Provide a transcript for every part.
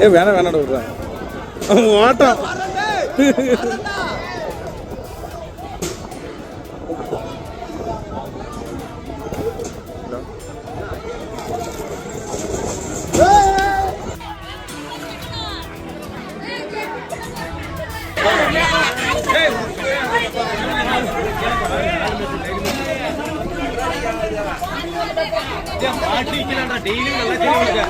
வேணாம் வேணாம் விடுறேன் ஓட்டம். டெய்லி நல்லா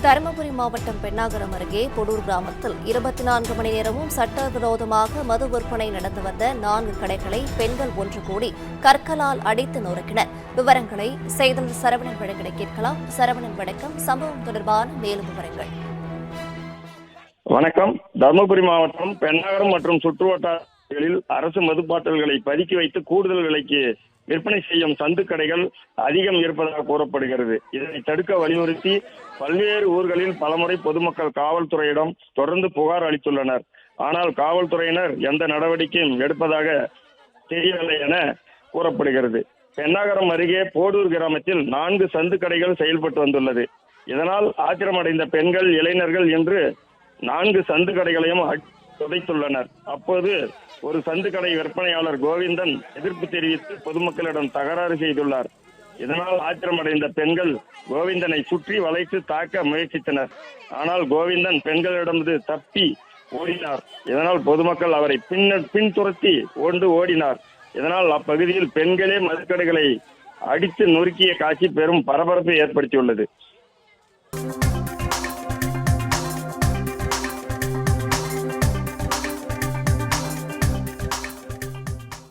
தருமபுரி மாவட்டம் பென்னாகரம் அருகே பொடூர் கிராமத்தில் 24 மணி நேரமும் சட்டவிரோதமாக மது விற்பனை நடந்து வந்த 4 கடைகளை பெண்கள் ஒன்று கூடி கற்களால் அடித்து நொறுக்கினர். விவரங்களை செய்தியாளர் சரவணன் வழங்கிட கேட்கலாம். சரவணன் வணக்கம். சம்பவம் தொடர்பான மேலும் விவரங்கள். வணக்கம். தருமபுரி மாவட்டம் பென்னாகரம் மற்றும் சுற்றுவட்டாரங்களில் அரசு மதுப்பாட்டல்களை பதுக்கி வைத்து கூடுதல் விலைக்கு விற்பனை செய்யும் சந்து கடைகள் அதிகம் இருப்பதாக கூறப்படுகிறது. இதனை தடுக்க வலியுறுத்தி பல்வேறு ஊர்களில் பலமுறை பொதுமக்கள் காவல்துறையிடம் தொடர்ந்து புகார் அளித்துள்ளனர். ஆனால் காவல்துறையினர் எந்த நடவடிக்கையும் எடுப்பதாக தெரியவில்லை என கூறப்படுகிறது. பென்னாகரம் அருகே போடூர் கிராமத்தில் 4 சந்து கடைகள் செயல்பட்டு வந்துள்ளது. இதனால் ஆத்திரமடைந்த பெண்கள், இளைஞர்கள் என்று 4 சந்து கடைகளையும் துடைத்துள்ளனர். அப்போது ஒரு சந்து கடை விற்பனையாளர் கோவிந்தன் எதிர்ப்பு தெரிவித்து பொதுமக்களிடம் தகராறு செய்துள்ளார். இதனால் ஆத்திரமடைந்த பெண்கள் கோவிந்தனை சுற்றி வளைத்து தாக்க முயற்சித்தனர். ஆனால் கோவிந்தன் பெண்களிடமிருந்து தப்பி ஓடினார். இதனால் பொதுமக்கள் அவரை பின்துரத்தி ஓடினார். இதனால் அப்பகுதியில் பெண்களே மதுக்கடைகளை அடித்து நொறுக்கிய காட்சி பெரும் பரபரப்பை ஏற்படுத்தியுள்ளது.